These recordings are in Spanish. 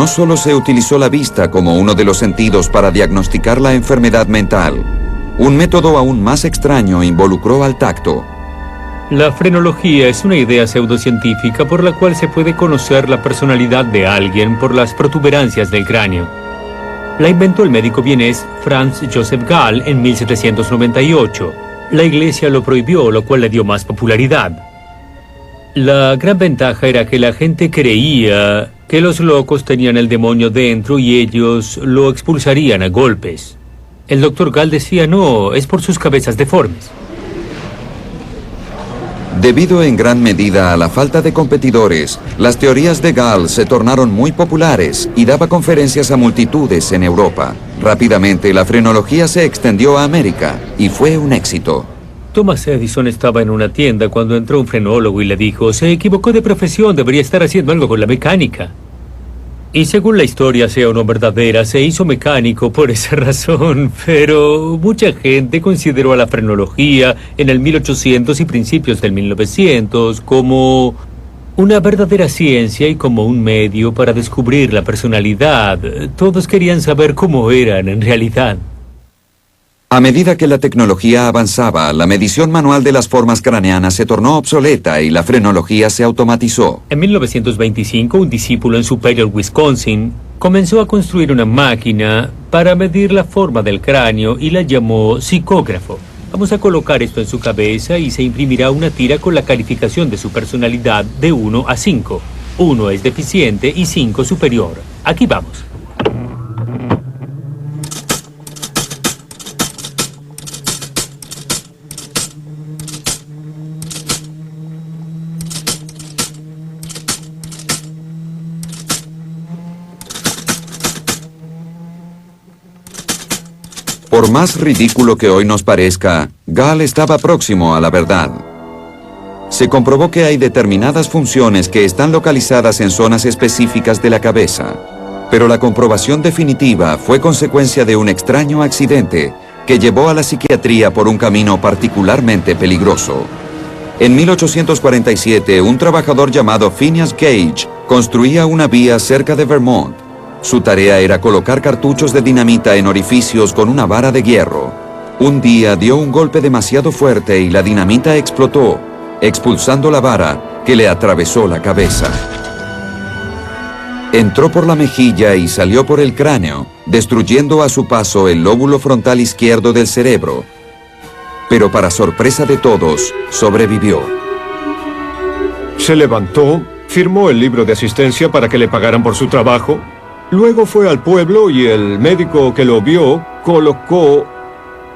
no solo se utilizó la vista como uno de los sentidos para diagnosticar la enfermedad mental, un método aún más extraño involucró al tacto. La frenología es una idea pseudocientífica por la cual se puede conocer la personalidad de alguien por las protuberancias del cráneo. La inventó el médico vienés Franz Joseph Gall en 1798. La Iglesia lo prohibió, lo cual le dio más popularidad. La gran ventaja era que la gente creía que los locos tenían el demonio dentro y ellos lo expulsarían a golpes. El doctor Gall decía, no, es por sus cabezas deformes. Debido en gran medida a la falta de competidores, las teorías de Gall se tornaron muy populares y daba conferencias a multitudes en Europa. Rápidamente la frenología se extendió a América y fue un éxito. Thomas Edison estaba en una tienda cuando entró un frenólogo y le dijo, se equivocó de profesión, debería estar haciendo algo con la mecánica. Y según la historia, sea o no verdadera, se hizo mecánico por esa razón, pero mucha gente consideró a la frenología en el 1800 y principios del 1900 como una verdadera ciencia y como un medio para descubrir la personalidad. Todos querían saber cómo eran en realidad. A medida que la tecnología avanzaba, la medición manual de las formas craneanas se tornó obsoleta y la frenología se automatizó. En 1925, un discípulo en Superior, Wisconsin, comenzó a construir una máquina para medir la forma del cráneo y la llamó psicógrafo. Vamos a colocar esto en su cabeza y se imprimirá una tira con la calificación de su personalidad de 1 a 5. 1 es deficiente y 5 superior. Aquí vamos. Por más ridículo que hoy nos parezca, Gall estaba próximo a la verdad. Se comprobó que hay determinadas funciones que están localizadas en zonas específicas de la cabeza, pero la comprobación definitiva fue consecuencia de un extraño accidente que llevó a la psiquiatría por un camino particularmente peligroso. En 1847, un trabajador llamado Phineas Gage construía una vía cerca de Vermont. Su tarea era colocar cartuchos de dinamita en orificios con una vara de hierro. Un día dio un golpe demasiado fuerte y la dinamita explotó, expulsando la vara que le atravesó la cabeza. Entró por la mejilla y salió por el cráneo, destruyendo a su paso el lóbulo frontal izquierdo del cerebro. Pero para sorpresa de todos, sobrevivió. Se levantó, firmó el libro de asistencia para que le pagaran por su trabajo. Luego fue al pueblo y el médico que lo vio colocó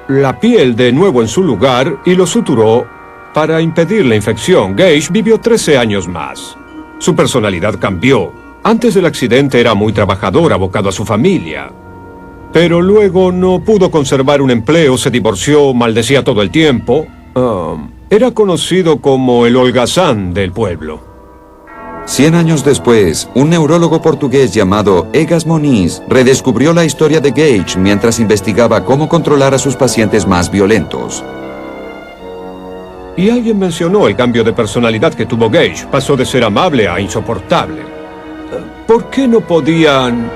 la piel de nuevo en su lugar y lo suturó para impedir la infección. Gage vivió 13 años más. Su personalidad cambió. Antes del accidente era muy trabajador, abocado a su familia. Pero luego no pudo conservar un empleo, se divorció, maldecía todo el tiempo. Era conocido como el holgazán del pueblo. 100 años después, un neurólogo portugués llamado Egas Moniz redescubrió la historia de Gage mientras investigaba cómo controlar a sus pacientes más violentos. Y alguien mencionó el cambio de personalidad que tuvo Gage. Pasó de ser amable a insoportable. ¿Por qué no podían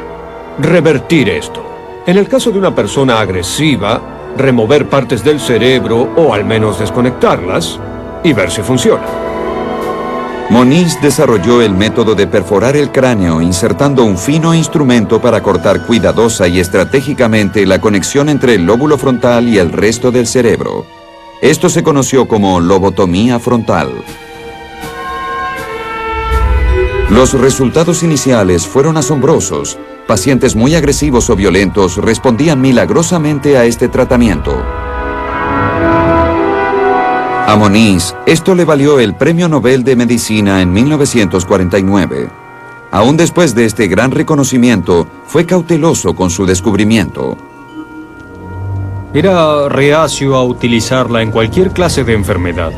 revertir esto? En el caso de una persona agresiva, remover partes del cerebro o al menos desconectarlas y ver si funciona. Moniz desarrolló el método de perforar el cráneo insertando un fino instrumento para cortar cuidadosa y estratégicamente la conexión entre el lóbulo frontal y el resto del cerebro. Esto se conoció como lobotomía frontal. Los resultados iniciales fueron asombrosos. Pacientes muy agresivos o violentos respondían milagrosamente a este tratamiento. A Moniz, esto le valió el Premio Nobel de Medicina en 1949. Aún después de este gran reconocimiento, fue cauteloso con su descubrimiento. Era reacio a utilizarla en cualquier clase de enfermedad.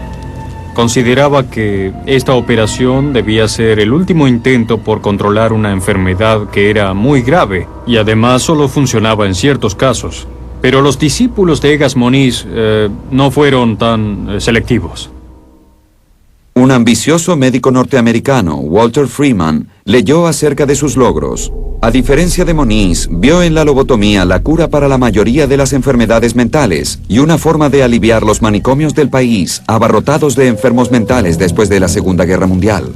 Consideraba que esta operación debía ser el último intento por controlar una enfermedad que era muy grave y además solo funcionaba en ciertos casos. Pero los discípulos de Egas Moniz no fueron tan selectivos. Un ambicioso médico norteamericano, Walter Freeman, leyó acerca de sus logros. A diferencia de Moniz, vio en la lobotomía la cura para la mayoría de las enfermedades mentales y una forma de aliviar los manicomios del país, abarrotados de enfermos mentales después de la Segunda Guerra Mundial.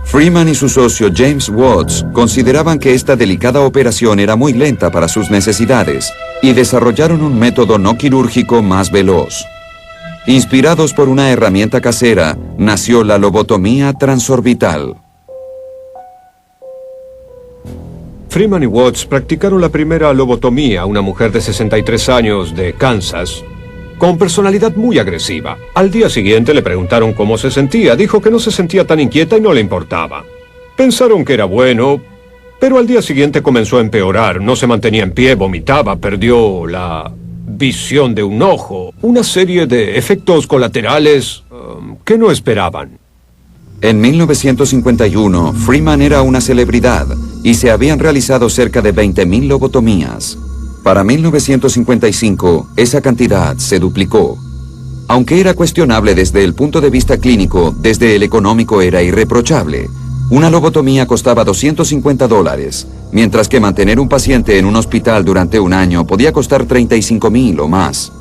Freeman y su socio James Watts consideraban que esta delicada operación era muy lenta para sus necesidades y desarrollaron un método no quirúrgico más veloz. Inspirados por una herramienta casera, nació la lobotomía transorbital. Freeman y Watts practicaron la primera lobotomía a una mujer de 63 años de Kansas, con personalidad muy agresiva. Al día siguiente le preguntaron cómo se sentía. Dijo que no se sentía tan inquieta y no le importaba. Pensaron que era bueno, pero al día siguiente comenzó a empeorar. No se mantenía en pie, vomitaba, perdió la visión de un ojo. Una serie de efectos colaterales que no esperaban. En 1951, Freeman era una celebridad y se habían realizado cerca de 20.000 lobotomías. Para 1955, esa cantidad se duplicó. Aunque era cuestionable desde el punto de vista clínico, desde el económico era irreprochable. Una lobotomía costaba $250, mientras que mantener un paciente en un hospital durante un año podía costar $35,000 o más.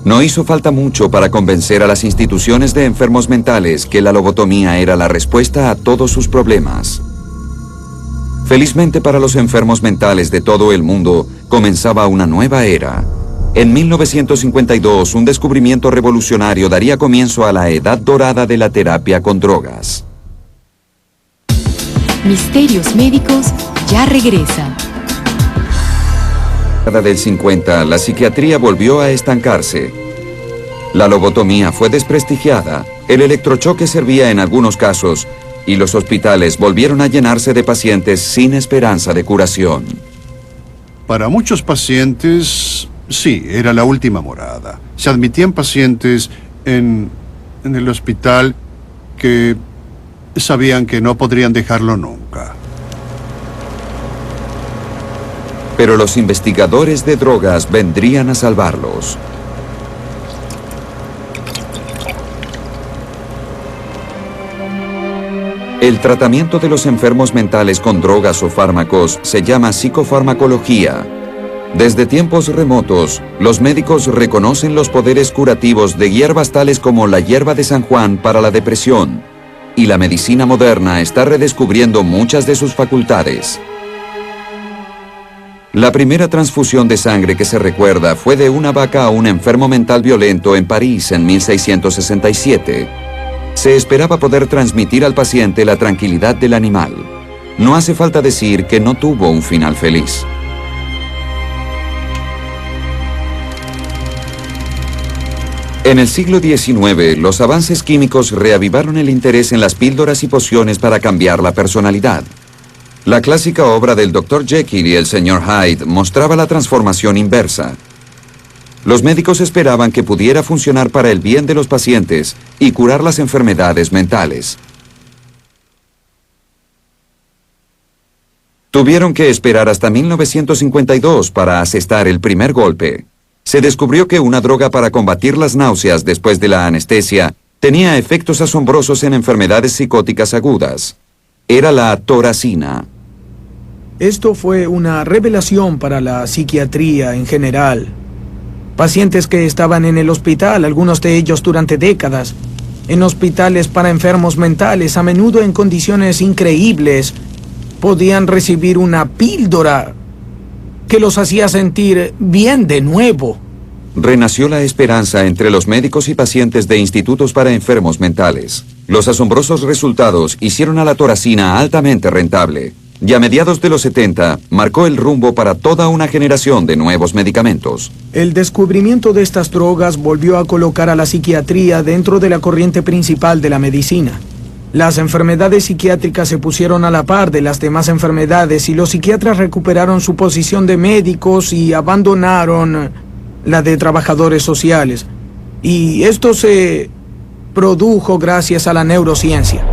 No hizo falta mucho para convencer a las instituciones de enfermos mentales que la lobotomía era la respuesta a todos sus problemas. Felizmente para los enfermos mentales de todo el mundo, comenzaba una nueva era. En 1952, un descubrimiento revolucionario daría comienzo a la edad dorada de la terapia con drogas. Misterios Médicos ya regresa. En la década del 50, la psiquiatría volvió a estancarse. La lobotomía fue desprestigiada, el electrochoque servía en algunos casos, y los hospitales volvieron a llenarse de pacientes sin esperanza de curación. Para muchos pacientes, sí, era la última morada. Se admitían pacientes en el hospital que sabían que no podrían dejarlo nunca. Pero los investigadores de drogas vendrían a salvarlos. El tratamiento de los enfermos mentales con drogas o fármacos se llama psicofarmacología. Desde tiempos remotos, los médicos reconocen los poderes curativos de hierbas tales como la hierba de San Juan para la depresión, y la medicina moderna está redescubriendo muchas de sus facultades. La primera transfusión de sangre que se recuerda fue de una vaca a un enfermo mental violento en París en 1667. Se esperaba poder transmitir al paciente la tranquilidad del animal. No hace falta decir que no tuvo un final feliz. En el siglo XIX, los avances químicos reavivaron el interés en las píldoras y pociones para cambiar la personalidad. La clásica obra del Dr. Jekyll y el Sr. Hyde mostraba la transformación inversa. Los médicos esperaban que pudiera funcionar para el bien de los pacientes y curar las enfermedades mentales. Tuvieron que esperar hasta 1952 para asestar el primer golpe. Se descubrió que una droga para combatir las náuseas después de la anestesia tenía efectos asombrosos en enfermedades psicóticas agudas. Era la toracina. Esto fue una revelación para la psiquiatría en general. Pacientes que estaban en el hospital, algunos de ellos durante décadas, en hospitales para enfermos mentales, a menudo en condiciones increíbles, podían recibir una píldora que los hacía sentir bien de nuevo. Renació la esperanza entre los médicos y pacientes de institutos para enfermos mentales. Los asombrosos resultados hicieron a la toracina altamente rentable, y a mediados de los 70 marcó el rumbo para toda una generación de nuevos medicamentos. El descubrimiento de estas drogas volvió a colocar a la psiquiatría dentro de la corriente principal de la medicina. Las enfermedades psiquiátricas se pusieron a la par de las demás enfermedades y los psiquiatras recuperaron su posición de médicos y abandonaron la de trabajadores sociales. Y esto se produjo gracias a la neurociencia.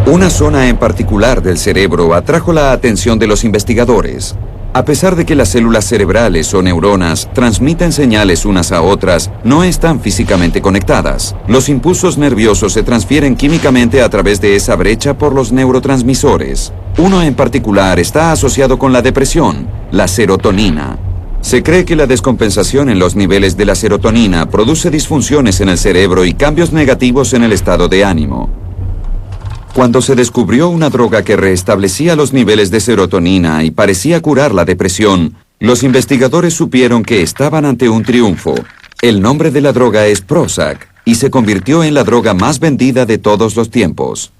Una zona en particular del cerebro atrajo la atención de los investigadores. A pesar de que las células cerebrales o neuronas transmiten señales unas a otras, no están físicamente conectadas. Los impulsos nerviosos se transfieren químicamente a través de esa brecha por los neurotransmisores. Uno en particular está asociado con la depresión, la serotonina. Se cree que la descompensación en los niveles de la serotonina produce disfunciones en el cerebro y cambios negativos en el estado de ánimo. Cuando se descubrió una droga que restablecía los niveles de serotonina y parecía curar la depresión, los investigadores supieron que estaban ante un triunfo. El nombre de la droga es Prozac y se convirtió en la droga más vendida de todos los tiempos.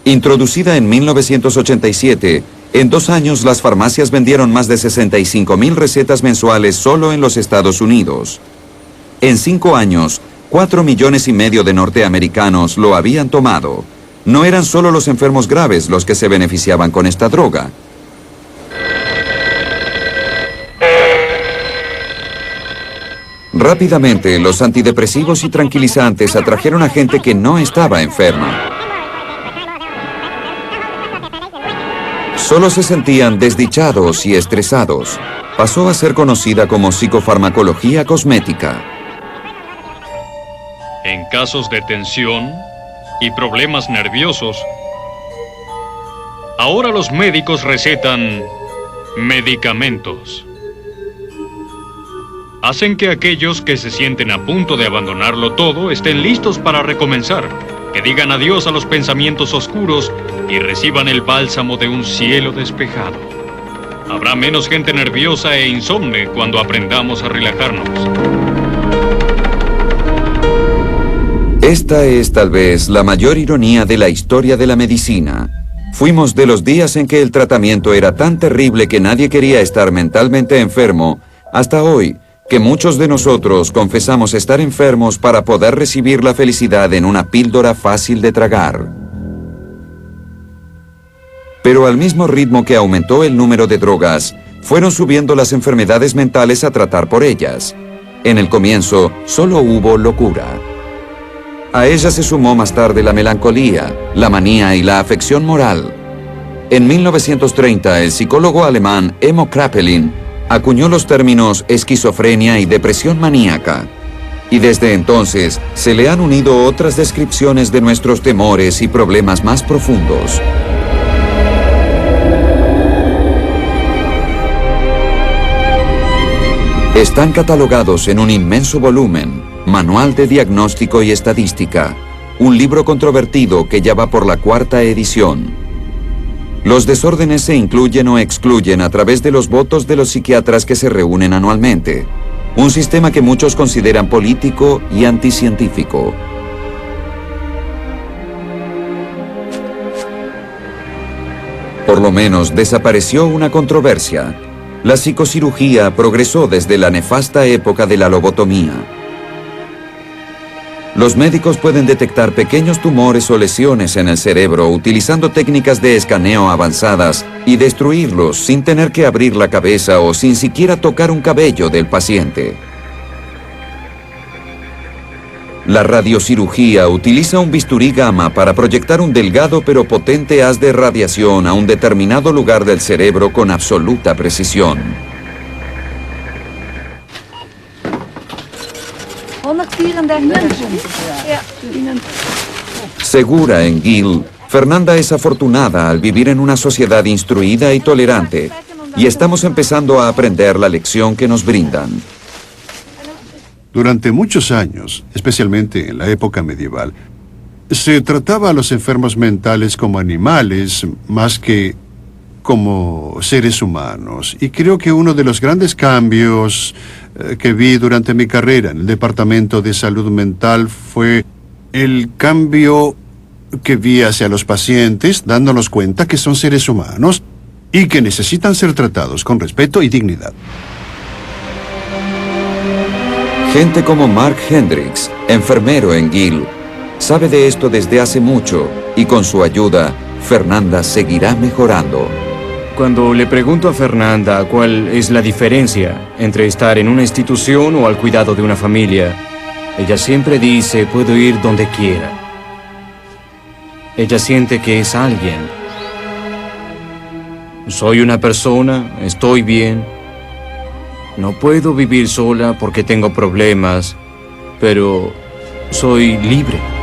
Introducida en 1987, en 2 años las farmacias vendieron más de 65,000 recetas mensuales solo en los Estados Unidos. En 5 años, 4,5 millones de norteamericanos lo habían tomado. No eran solo los enfermos graves los que se beneficiaban con esta droga. Rápidamente, los antidepresivos y tranquilizantes atrajeron a gente que no estaba enferma. Solo se sentían desdichados y estresados. Pasó a ser conocida como psicofarmacología cosmética. En casos de tensión y problemas nerviosos, ahora los médicos recetan medicamentos. Hacen que aquellos que se sienten a punto de abandonarlo todo estén listos para recomenzar, que digan adiós a los pensamientos oscuros y reciban el bálsamo de un cielo despejado. Habrá menos gente nerviosa e insomne cuando aprendamos a relajarnos. Esta es tal vez la mayor ironía de la historia de la medicina. Fuimos de los días en que el tratamiento era tan terrible que nadie quería estar mentalmente enfermo, hasta hoy, que muchos de nosotros confesamos estar enfermos para poder recibir la felicidad en una píldora fácil de tragar. Pero al mismo ritmo que aumentó el número de drogas, fueron subiendo las enfermedades mentales a tratar por ellas. En el comienzo, solo hubo locura. A ella se sumó más tarde la melancolía, la manía y la afección moral. En 1930, el psicólogo alemán Emo Kraepelin acuñó los términos esquizofrenia y depresión maníaca. Y desde entonces, se le han unido otras descripciones de nuestros temores y problemas más profundos. Están catalogados en un inmenso volumen, Manual de Diagnóstico y Estadística, un libro controvertido que ya va por la 4ª edición. Los desórdenes se incluyen o excluyen a través de los votos de los psiquiatras que se reúnen anualmente, un sistema que muchos consideran político y anticientífico. Por lo menos desapareció una controversia. La psicocirugía progresó desde la nefasta época de la lobotomía. Los médicos pueden detectar pequeños tumores o lesiones en el cerebro utilizando técnicas de escaneo avanzadas y destruirlos sin tener que abrir la cabeza o sin siquiera tocar un cabello del paciente. La radiocirugía utiliza un bisturí gamma para proyectar un delgado pero potente haz de radiación a un determinado lugar del cerebro con absoluta precisión. Segura en Gill, Fernanda es afortunada al vivir en una sociedad instruida y tolerante, y estamos empezando a aprender la lección que nos brindan. Durante muchos años, especialmente en la época medieval, se trataba a los enfermos mentales como animales más que como seres humanos. Y creo que uno de los grandes cambios que vi durante mi carrera en el Departamento de Salud Mental fue el cambio que vi hacia los pacientes, dándonos cuenta que son seres humanos y que necesitan ser tratados con respeto y dignidad. Gente como Mark Hendricks, enfermero en Gill, sabe de esto desde hace mucho y con su ayuda, Fernanda seguirá mejorando. Cuando le pregunto a Fernanda cuál es la diferencia entre estar en una institución o al cuidado de una familia, ella siempre dice, puedo ir donde quiera. Ella siente que es alguien. Soy una persona, estoy bien. No puedo vivir sola porque tengo problemas, pero soy libre.